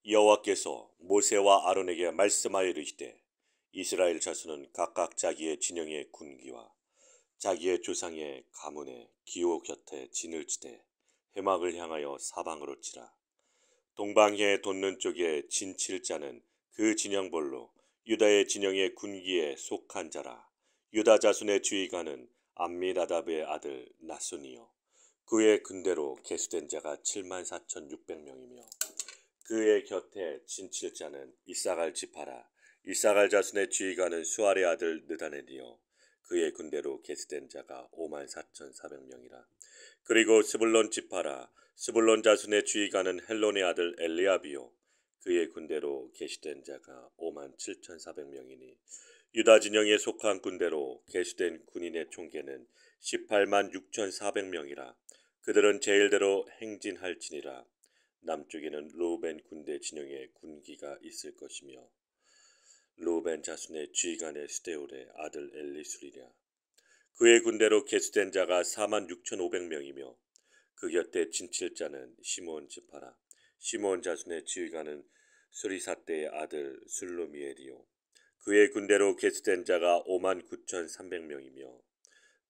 여호와께서 모세와 아론에게 말씀하여 이르시되 이스라엘 자손은 각각 자기의 진영의 군기와 자기의 조상의 가문의 기호 곁에 진을 치되 회막을 향하여 사방으로 치라. 동방해에 돋는 쪽에 진칠 자는 그 진영별로 유다의 진영의 군기에 속한 자라. 유다 자손의 주의관은 암미나답의 아들 나손이요 그의 군대로 계수된 자가 74,600명이며 그의 곁에 진칠 자는 이사갈 지파라. 이사갈 자손의 지휘관은 수알의 아들 느다넬이요 그의 군대로 계수된 자가 54,400명이라. 그리고 스불론 지파라. 스불론 자손의 지휘관은 헬론의 아들 엘리압이요 그의 군대로 계수된 자가 57,400명이니 유다 진영에 속한 군대로 계수된 군인의 총계는 186,400명이라. 그들은 제일대로 행진할지니라. 남쪽에는 르우벤 군대 진영의 군기가 있을 것이며 르우벤 자손의 지휘관의 스데울의 아들 엘리술이랴. 그의 군대로 계수된 자가 46,500명이며 그 곁에 진칠 자는 시므온 지파라. 시므온 자손의 지휘관은 수리사대의 아들 술루미엘이요 그의 군대로 계수된 자가 59,300명이며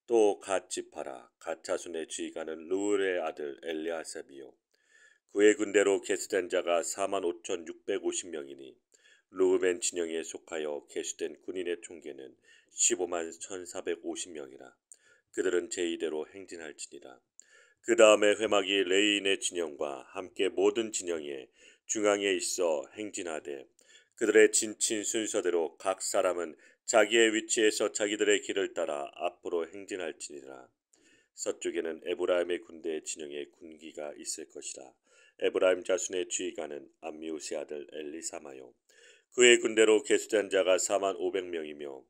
또 갓 지파라. 갓 자손의 지휘관은 르울의 아들 엘리아삽이요 그의 군대로 계수된 자가 45,650명이니 르우벤 진영에 속하여 계수된 군인의 총계는 151,450명이라. 그들은 제2대로 행진할지니라. 그 다음에 회막이 레위인의 진영과 함께 모든 진영의 중앙에 있어 행진하되 그들의 진친 순서대로 각 사람은 자기의 위치에서 자기들의 길을 따라 앞으로 행진할지니라. 서쪽에는 에브라임의 군대 진영의 군기가 있을 것이라. 에브라임 자손의 지휘관은 암미우스의 아들 엘리사마요 그의 군대로 계수된 자가 45,500명이며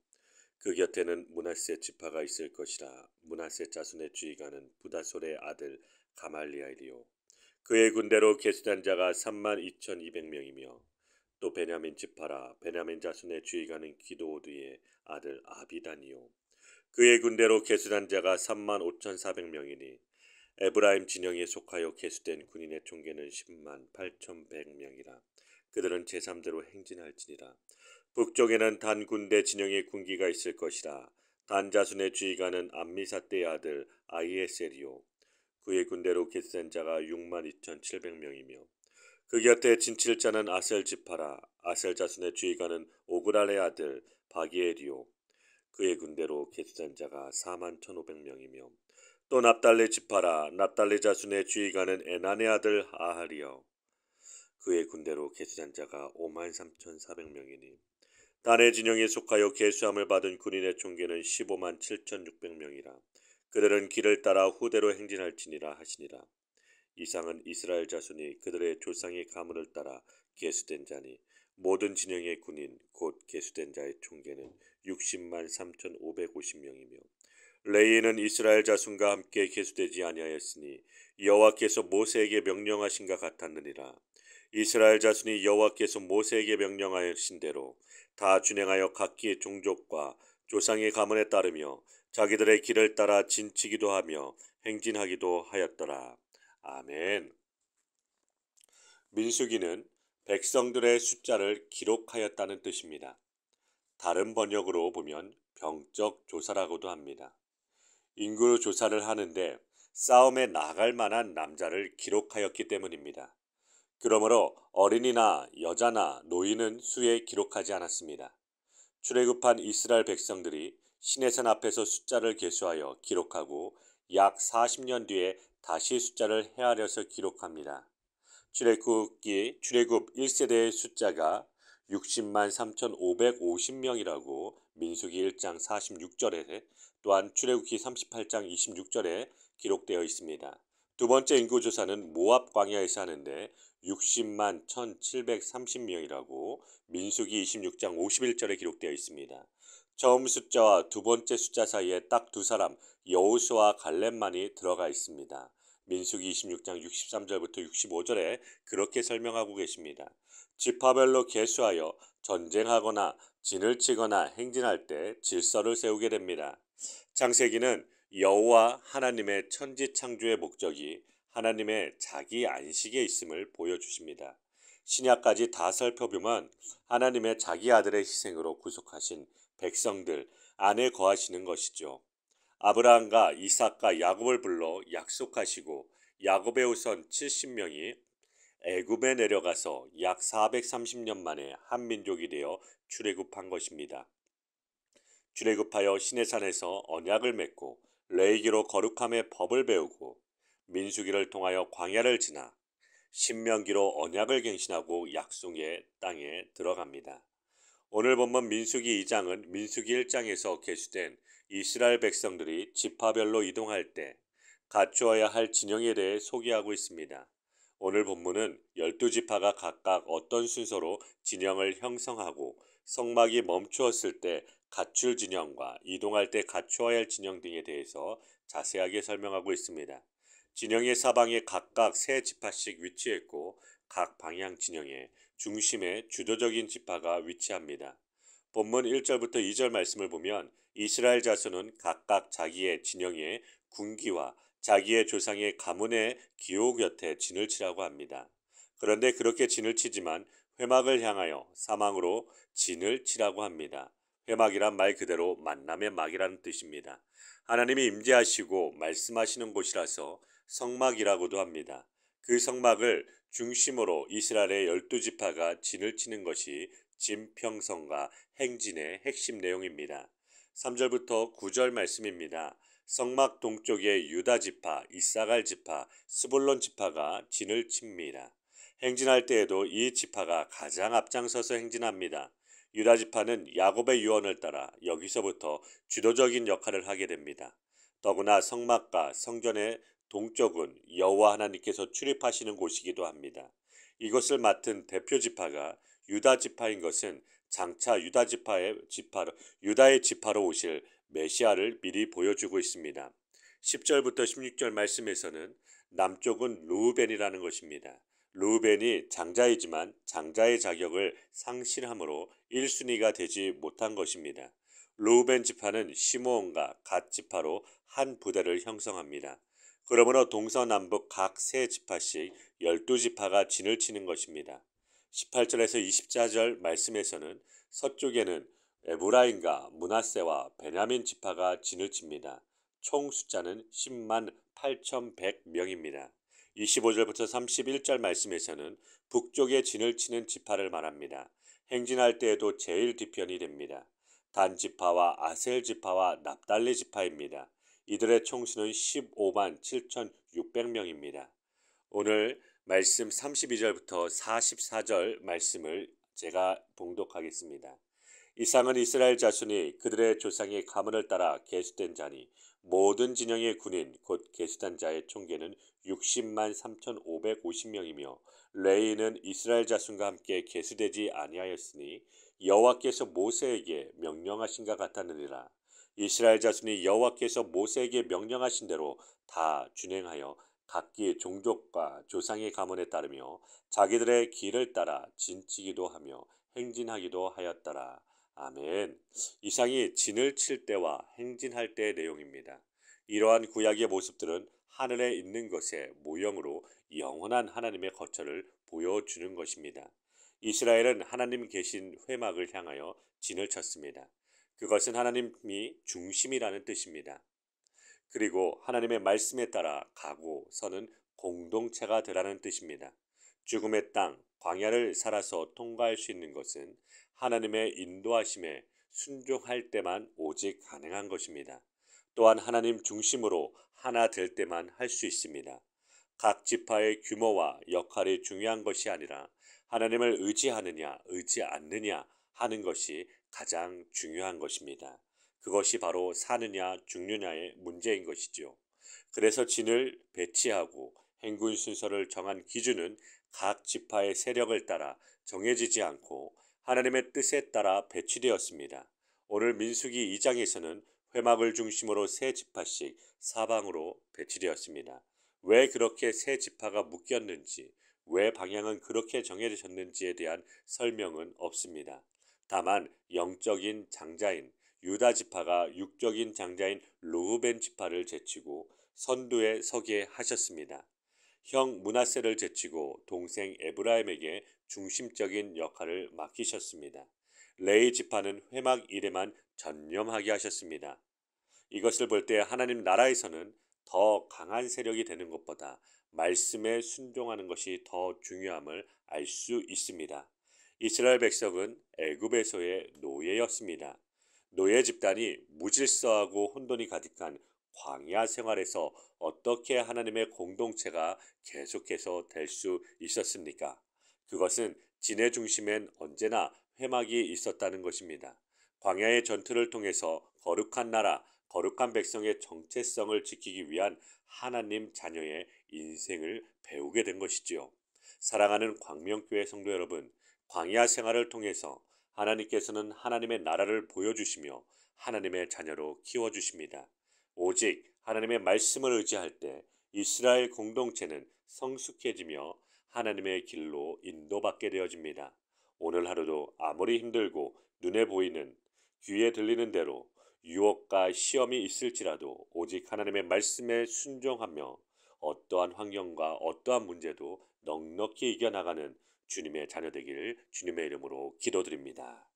그 곁에는 므낫세 지파가 있을 것이라. 므낫세 자손의 지휘관은 부다솔의 아들 가말리엘이요 그의 군대로 계수된 자가 32,200명이며 또 베냐민 지파라. 베냐민 자손의 지휘관은 기도오드의 아들 아비단이요 그의 군대로 계수된 자가 35,400명이니 에브라임 진영에 속하여 계수된 군인의 총계는 108,100명이라. 그들은 제3대로 행진할지니라. 북쪽에는 단 군대 진영의 군기가 있을 것이라. 단 자손의 지휘관은 암미사대의 아들 아이에셀이요 그의 군대로 계수된 자가 62,700명이며 그 곁에 진칠 자는 아셀 지파라. 아셀 자손의 지휘관은 오그랄의 아들 바기엘이요 그의 군대로 계수된 자가 41,500명이며 또 납달리 지파라. 납달리 자손의 지휘관은 에난의 아들 아하리요 그의 군대로 계수된 자가 53,400명이니 단의 진영에 속하여 계수함을 받은 군인의 총계는 157,600명이라. 그들은 길을 따라 후대로 행진할지니라 하시니라. 이상은 이스라엘 자손이 그들의 조상의 가문을 따라 계수된 자니 모든 진영의 군인 곧 계수된 자의 총계는 603,550명이며 레위인은 이스라엘 자손과 함께 계수되지 아니하였으니 여호와께서 모세에게 명령하신가 같았느니라. 이스라엘 자손이 여호와께서 모세에게 명령하신 대로 다 준행하여 각기 종족과 조상의 가문에 따르며 자기들의 길을 따라 진치기도 하며 행진하기도 하였더라. 아멘. 민수기는 백성들의 숫자를 기록하였다는 뜻입니다. 다른 번역으로 보면 병적 조사라고도 합니다. 인구 조사를 하는데 싸움에 나갈 만한 남자를 기록하였기 때문입니다. 그러므로 어린이나 여자나 노인은 수에 기록하지 않았습니다. 출애굽한 이스라엘 백성들이 시내산 앞에서 숫자를 계수하여 기록하고 약 40년 뒤에 다시 숫자를 헤아려서 기록합니다. 출애굽 1세대의 숫자가 603,550명이라고 민수기 1장 46절에 또한 출애굽기 38장 26절에 기록되어 있습니다. 두 번째 인구조사는 모압 광야에서 하는데 60만 1,730명이라고 민수기 26장 51절에 기록되어 있습니다. 처음 숫자와 두 번째 숫자 사이에 딱 두 사람 여호수아와 갈렙만이 들어가 있습니다. 민수기 26장 63절부터 65절에 그렇게 설명하고 계십니다. 지파별로 계수하여 전쟁하거나 진을 치거나 행진할 때 질서를 세우게 됩니다. 창세기는 여호와 하나님의 천지 창조의 목적이 하나님의 자기 안식에 있음을 보여주십니다. 신약까지 다 살펴보면 하나님의 자기 아들의 희생으로 구속하신 백성들 안에 거하시는 것이죠. 아브라함과 이삭과 야곱을 불러 약속하시고 야곱의 후손 70명이 애굽에 내려가서 약 430년 만에 한 민족이 되어 출애굽한 것입니다. 출애굽하여 시내산에서 언약을 맺고 레위기로 거룩함의 법을 배우고 민수기를 통하여 광야를 지나 신명기로 언약을 갱신하고 약속의 땅에 들어갑니다. 오늘 본문 민수기 2장은 민수기 1장에서 계수된 이스라엘 백성들이 지파별로 이동할 때 갖추어야 할 진영에 대해 소개하고 있습니다. 오늘 본문은 12지파가 각각 어떤 순서로 진영을 형성하고 성막이 멈추었을 때 갖출 진영과 이동할 때 갖추어야 할 진영 등에 대해서 자세하게 설명하고 있습니다. 진영의 사방에 각각 세 지파씩 위치했고 각 방향 진영의 중심에 주도적인 지파가 위치합니다. 본문 1절부터 2절 말씀을 보면 이스라엘 자손은 각각 자기의 진영의 군기와 자기의 조상의 가문의 기호 곁에 진을 치라고 합니다. 그런데 그렇게 진을 치지만 회막을 향하여 사망으로 진을 치라고 합니다. 회막이란 말 그대로 만남의 막이라는 뜻입니다. 하나님이 임재하시고 말씀하시는 곳이라서 성막이라고도 합니다. 그 성막을 중심으로 이스라엘의 12지파가 진을 치는 것이 진평성과 행진의 핵심 내용입니다. 3절부터 9절 말씀입니다. 성막 동쪽에 유다 지파, 이사갈 지파, 스불론 지파가 진을 칩니다. 행진할 때에도 이 지파가 가장 앞장서서 행진합니다. 유다 지파는 야곱의 유언을 따라 여기서부터 주도적인 역할을 하게 됩니다. 더구나 성막과 성전의 동쪽은 여호와 하나님께서 출입하시는 곳이기도 합니다. 이것을 맡은 대표 지파가 유다 지파인 것은 장차 유다의 지파로 오실 메시아를 미리 보여주고 있습니다. 10절부터 16절 말씀에서는 남쪽은 르우벤이라는 것입니다. 르우벤이 장자이지만 장자의 자격을 상실함으로 1순위가 되지 못한 것입니다. 르우벤 지파는 시므온과 갓 지파로 한 부대를 형성합니다. 그러므로 동서남북 각 세 지파씩 12지파가 진을 치는 것입니다. 18절에서 24절 말씀에서는 서쪽에는 에브라임과 므낫세와 베냐민 지파가 진을 칩니다. 총 숫자는 10만 8,100명입니다. 25절부터 31절 말씀에서는 북쪽에 진을 치는 지파를 말합니다. 행진할 때에도 제일 뒤편이 됩니다. 단 지파와 아셀 지파와 납달리 지파입니다. 이들의 총수는 15만 7,600명입니다. 오늘 말씀 32절부터 44절 말씀을 제가 봉독하겠습니다. 이상은 이스라엘 자손이 그들의 조상의 가문을 따라 계수된 자니 모든 진영의 군인 곧 계수된 자의 총계는 60만 3,550명이며 레위는 이스라엘 자손과 함께 계수되지 아니하였으니 여호와께서 모세에게 명령하신가 같았느니라. 이스라엘 자손이 여호와께서 모세에게 명령하신 대로 다 준행하여 각기 종족과 조상의 가문에 따르며 자기들의 길을 따라 진치기도 하며 행진하기도 하였더라. 아멘. 이상이 진을 칠 때와 행진할 때의 내용입니다. 이러한 구약의 모습들은 하늘에 있는 것의 모형으로 영원한 하나님의 거처를 보여주는 것입니다. 이스라엘은 하나님 계신 회막을 향하여 진을 쳤습니다. 그것은 하나님이 중심이라는 뜻입니다. 그리고 하나님의 말씀에 따라 가고 서는 공동체가 되라는 뜻입니다. 죽음의 땅, 광야를 살아서 통과할 수 있는 것은 하나님의 인도하심에 순종할 때만 오직 가능한 것입니다. 또한 하나님 중심으로 하나 될 때만 할 수 있습니다. 각 지파의 규모와 역할이 중요한 것이 아니라 하나님을 의지하느냐 의지 않느냐 하는 것이 가장 중요한 것입니다. 그것이 바로 사느냐 죽느냐의 문제인 것이죠. 그래서 진을 배치하고 행군 순서를 정한 기준은 각 지파의 세력을 따라 정해지지 않고 하나님의 뜻에 따라 배치되었습니다. 오늘 민수기 2장에서는 회막을 중심으로 세 지파씩 사방으로 배치되었습니다. 왜 그렇게 세 지파가 묶였는지, 왜 방향은 그렇게 정해졌는지에 대한 설명은 없습니다. 다만 영적인 장자인 유다 지파가 육적인 장자인 르우벤 지파를 제치고 선두에 서게 하셨습니다. 형 므낫세를 제치고 동생 에브라임에게 중심적인 역할을 맡기셨습니다. 레위 지파는 회막 일에만 전념하게 하셨습니다. 이것을 볼 때 하나님 나라에서는 더 강한 세력이 되는 것보다 말씀에 순종하는 것이 더 중요함을 알 수 있습니다. 이스라엘 백성은 애굽에서의 노예였습니다. 노예 집단이 무질서하고 혼돈이 가득한 광야 생활에서 어떻게 하나님의 공동체가 계속해서 될 수 있었습니까? 그것은 진의 중심엔 언제나 회막이 있었다는 것입니다. 광야의 전투를 통해서 거룩한 나라, 거룩한 백성의 정체성을 지키기 위한 하나님 자녀의 인생을 배우게 된 것이지요. 사랑하는 광명교회 성도 여러분, 광야 생활을 통해서 하나님께서는 하나님의 나라를 보여주시며 하나님의 자녀로 키워주십니다. 오직 하나님의 말씀을 의지할 때 이스라엘 공동체는 성숙해지며 하나님의 길로 인도받게 되어집니다. 오늘 하루도 아무리 힘들고 눈에 보이는 귀에 들리는 대로 유혹과 시험이 있을지라도 오직 하나님의 말씀에 순종하며 어떠한 환경과 어떠한 문제도 넉넉히 이겨나가는 주님의 자녀 되기를 주님의 이름으로 기도드립니다.